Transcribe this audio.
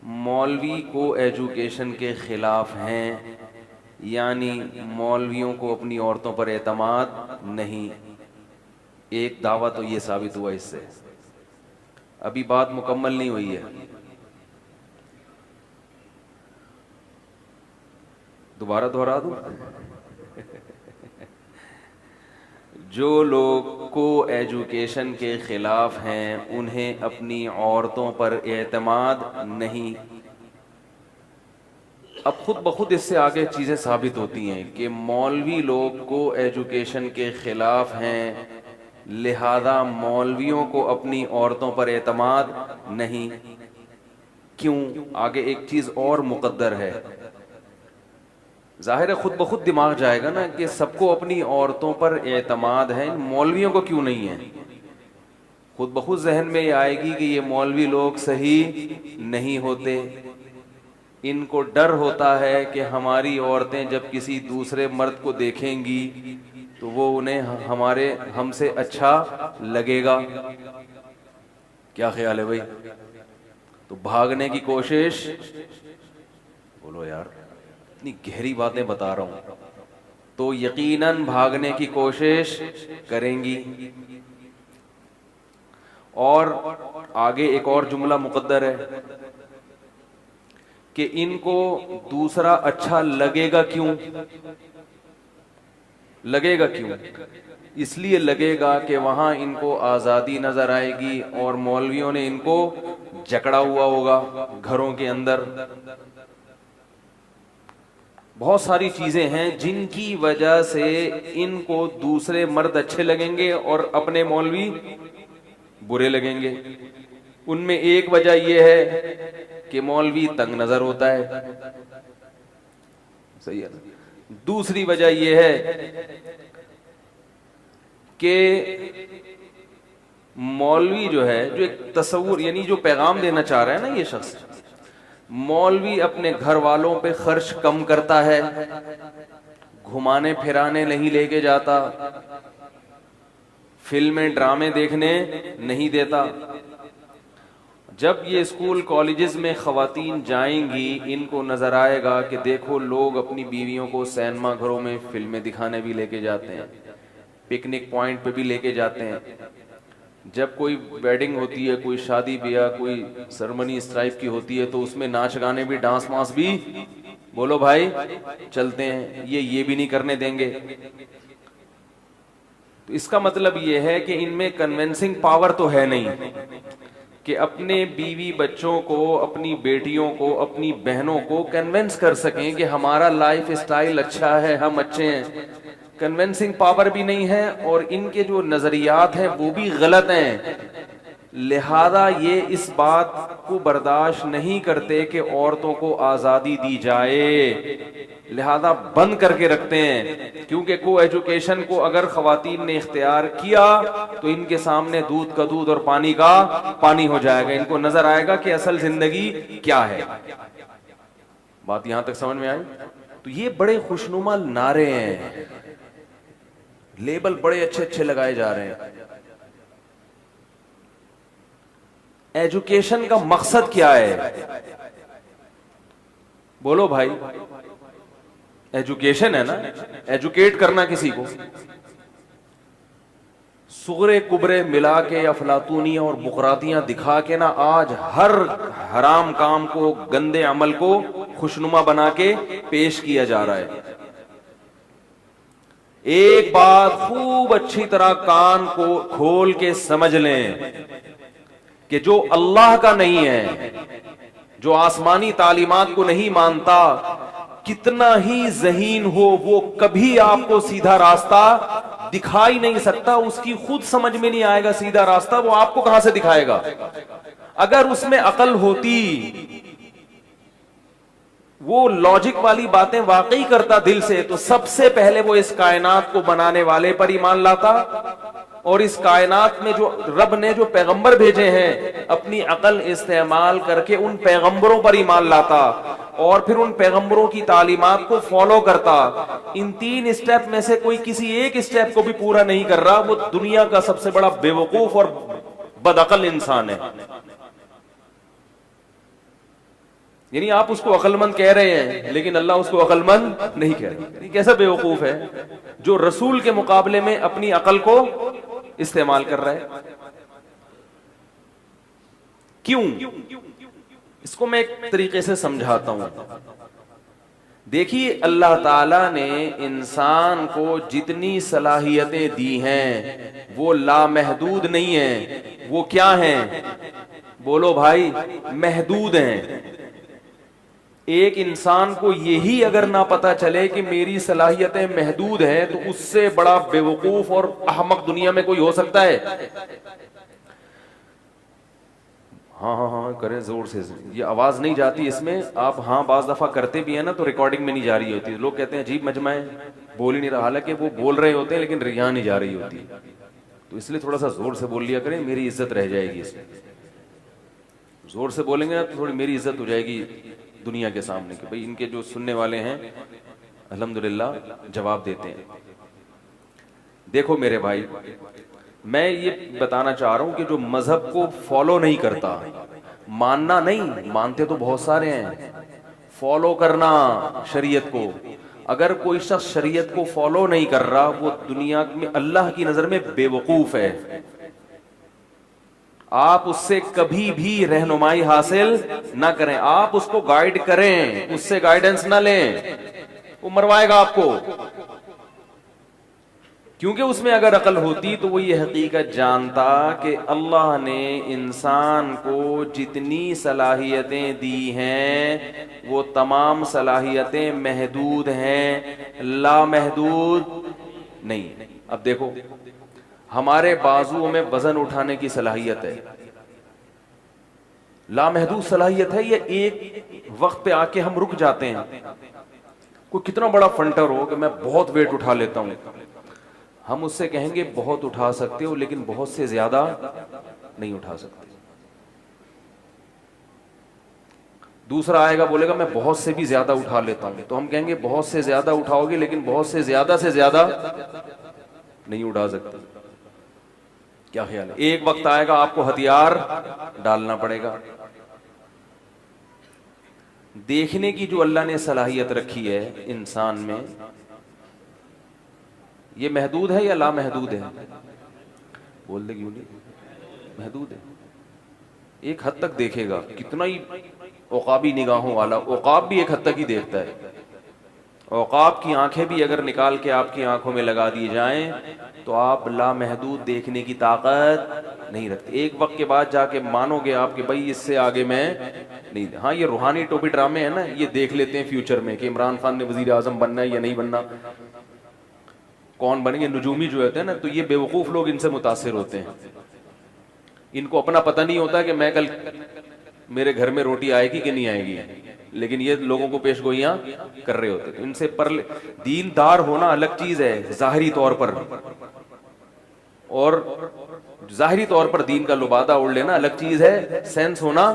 मौलवी को एजुकेशन के खिलाफ हैं, यानी मौलवियों को अपनी औरतों पर एतमाद नहीं। एक दावा तो ये साबित हुआ इससे, अभी बात मुकम्मल नहीं हुई है। दोबारा दोहरा दूं? जो लोग को एजुकेशन के खिलाफ हैं उन्हें अपनी औरतों पर एतमाद नहीं। अब खुद ब खुद इससे आगे चीजें साबित होती हैं कि मौलवी लोग को एजुकेशन के खिलाफ हैं, लिहाजा मौलवियों को अपनी औरतों पर एतमाद नहीं। क्यों? आगे एक चीज और मुकद्दर है। जाहिर है खुद ब खुद दिमाग जाएगा ना कि सबको अपनी औरतों पर एतमाद है, मौलवियों को क्यों नहीं है। खुद ब खुद जहन में ये आएगी कि ये मौलवी लोग सही नहीं होते, इनको डर होता है कि हमारी औरतें जब किसी दूसरे मर्द को देखेंगी तो वो उन्हें हमसे अच्छा लगेगा। क्या ख्याल है भाई? तो भागने की कोशिश, बोलो यार, इतनी गहरी बातें बता रहा हूं, तो यकीनन भागने की कोशिश करेंगी। और आगे एक और जुमला मुकद्दर है कि इनको दूसरा अच्छा लगेगा। क्यों लगेगा? क्यों? इसलिए लगेगा कि वहां इनको आजादी नजर आएगी और मौलवियों ने इनको जकड़ा हुआ होगा घरों के अंदर। बहुत सारी चीजें हैं जिनकी वजह से इनको दूसरे मर्द अच्छे लगेंगे और अपने मौलवी बुरे लगेंगे। उनमें एक वजह यह है कि मौलवी तंग नजर होता है, सही है ना। दूसरी वजह यह है कि मौलवी जो है, जो एक तस्वुर यानी जो पैगाम देना चाह रहा है ना ये शख्स, मौलवी अपने घर वालों पे खर्च कम करता है, घुमाने फिराने नहीं लेके जाता, फिल्में ड्रामे देखने नहीं देता। जब ये स्कूल कॉलेजेस में खवातीन जाएंगी इनको नजर आएगा कि देखो लोग अपनी बीवियों को सिनेमा घरों में फिल्में दिखाने भी लेके जाते हैं, पिकनिक पॉइंट पे भी लेके जाते हैं। जब कोई वेडिंग होती है, कोई शादी ब्याह, कोई सेरेमनी इस टाइप की होती है तो उसमें नाच गाने भी, डांस मांस भी, बोलो भाई, चलते हैं। ये भी नहीं करने देंगे। तो इसका मतलब ये है कि इनमें कन्विंसिंग पावर तो है नहीं कि अपने बीवी बच्चों को, अपनी बेटियों को, अपनी बहनों को कन्विंस कर सकें कि हमारा लाइफ स्टाइल अच्छा है, हम अच्छे हैं। कन्विंसिंग पावर भी नहीं है और इनके जो नजरियात हैं वो भी गलत हैं। लिहाजा ये इस बात को बर्दाश्त नहीं करते कि औरतों को आजादी दी जाए, लिहाजा बंद करके रखते हैं। क्योंकि को एजुकेशन को अगर खवातीन ने इख्तियार किया तो इनके सामने दूध का दूध और पानी का पानी हो जाएगा। इनको नजर आएगा कि असल जिंदगी क्या है। बात यहां तक समझ में आई? तो ये बड़े खुशनुमा नारे हैं, लेबल बड़े अच्छे अच्छे लगाए जा रहे हैं। एजुकेशन का मकसद क्या है? बोलो भाई, एजुकेशन है ना, एजुकेट करना किसी को। सुगरे कुबरे मिला के, अफलातूनियां और बुकरातियां दिखा के ना आज हर हराम काम को, गंदे अमल को खुशनुमा बना के पेश किया जा रहा है। एक बात खूब अच्छी तरह कान को खोल के समझ लें कि जो अल्लाह का नहीं है, जो आसमानी तालीमात को नहीं मानता, कितना ही ज़हीन हो, वो कभी आपको सीधा रास्ता दिखा ही नहीं सकता। उसकी खुद समझ में नहीं आएगा सीधा रास्ता, वो आपको कहां से दिखाएगा? अगर उसमें अकल होती, वो लॉजिक वाली बातें वाकई करता दिल से, तो सबसे पहले वो इस कायनात को बनाने वाले पर ईमान लाता और इस कायनात में जो रब ने जो पैगंबर भेजे हैं अपनी अकल इस्तेमाल करके उन पैगंबरों पर ईमान लाता और फिर उन पैगंबरों की तालीमात को फॉलो करता। इन 3 स्टेप में से कोई किसी एक स्टेप को भी पूरा नहीं कर रहा, वो दुनिया का सबसे बड़ा बेवकूफ और बदअकल इंसान है। यानी आप उसको अक्लमंद कह रहे हैं लेकिन अल्लाह उसको अक्लमंद नहीं कह रहा। ये कैसा बेवकूफ है जो रसूल के मुकाबले में अपनी अकल को इस्तेमाल कर रहा है। क्यों? इसको मैं एक तरीके से समझाता हूं। देखिए, अल्लाह ताला ने इंसान को जितनी सलाहियतें दी हैं वो लामहदूद नहीं है। वो क्या हैं? बोलो भाई, महदूद हैं। एक इंसान को यही अगर ना पता चले कि मेरी सलाहियतें महदूद हैं तो उससे बड़ा बेवकूफ और अहमक दुनिया में कोई हो सकता है? हाँ हाँ हाँ करें जोर से, ये आवाज नहीं जाती इसमें। आप हाँ बाज दफा करते भी है ना तो रिकॉर्डिंग में नहीं जा रही होती। लोग कहते हैं अजीब मजमा है, बोल ही नहीं रहा, हालांकि वो बोल रहे होते हैं लेकिन रिया नहीं जा रही होती। तो इसलिए थोड़ा सा जोर से बोल लिया करें, मेरी इज्जत रह जाएगी इसमें। जोर से बोलेंगे ना तो थोड़ी मेरी इज्जत हो जाएगी दुनिया के सामने कि भाई इनके जो सुनने वाले हैं अल्हम्दुलिल्लाह जवाब देते हैं। देखो मेरे भाई, मैं ये बताना चाह रहा हूं कि जो मजहब को फॉलो नहीं करता, मानना नहीं, मानते तो बहुत सारे हैं, फॉलो करना शरीयत को। अगर कोई शख्स शरीयत को फॉलो नहीं कर रहा वो दुनिया में अल्लाह की नजर में बेवकूफ है। आप उससे कभी भी रहनुमाई हासिल ना करें, आप उसको गाइड करें, उससे गाइडेंस ना लें, वो मरवाएगा आपको। क्योंकि उसमें अगर अकल होती तो वो ये हकीकत जानता कि अल्लाह ने इंसान को जितनी सलाहियतें दी हैं वो तमाम सलाहियतें महदूद हैं, लामहदूद नहीं। अब देखो, हमारे बाजुओं में वजन उठाने की सलाहियत है, लामहदूद सलाहियत है। ये एक वक्त पे आके हम रुक जाते हैं। कोई कितना बड़ा फंटर हो कि मैं बहुत वेट उठा लेता हूं, हम उससे कहेंगे बहुत उठा सकते हो लेकिन बहुत से ज्यादा नहीं उठा सकते। दूसरा आएगा बोलेगा मैं बहुत से भी ज्यादा उठा लेता हूं, तो हम कहेंगे बहुत से ज्यादा उठाओगे लेकिन बहुत से ज्यादा नहीं उठा सकते। क्या ख्याल है? एक वक्त आएगा आपको हथियार डालना पड़ेगा। देखने की जो अल्लाह ने सलाहियत रखी है इंसान में, ये महदूद है या लामहदूद है? बोल दे क्यों नहीं? महदूद है। एक हद तक देखेगा, कितना ही औकाबी निगाहों वाला, औकाब भी एक हद तक ही देखता है। औकाब की आंखें भी अगर निकाल के आपकी आंखों में लगा दी जाएं तो आप लामहदूद देखने की ताकत नहीं रखते। एक वक्त के बाद जाके मानोगे आप कि भाई इससे आगे मैं नहीं। हाँ, ये रूहानी टोपी ड्रामे है ना, ये देख लेते हैं फ्यूचर में कि इमरान खान ने वजीर आजम बनना है या नहीं बनना, कौन बनेंगे नुजूमी जो होते हैं ना। तो ये बेवकूफ लोग इनसे मुतासिर होते हैं। इनको अपना पता नहीं होता कि मैं कल मेरे घर में रोटी आएगी कि नहीं आएगी, लेकिन ये लोगों को पेशगोइयां कर रहे होते हैं। इनसे पर दीनदार होना अलग चीज है जाहिरी तौर पर, और जाहिरी तौर पर दीन का लुबादा ओढ़ लेना अलग चीज है, सेंस होना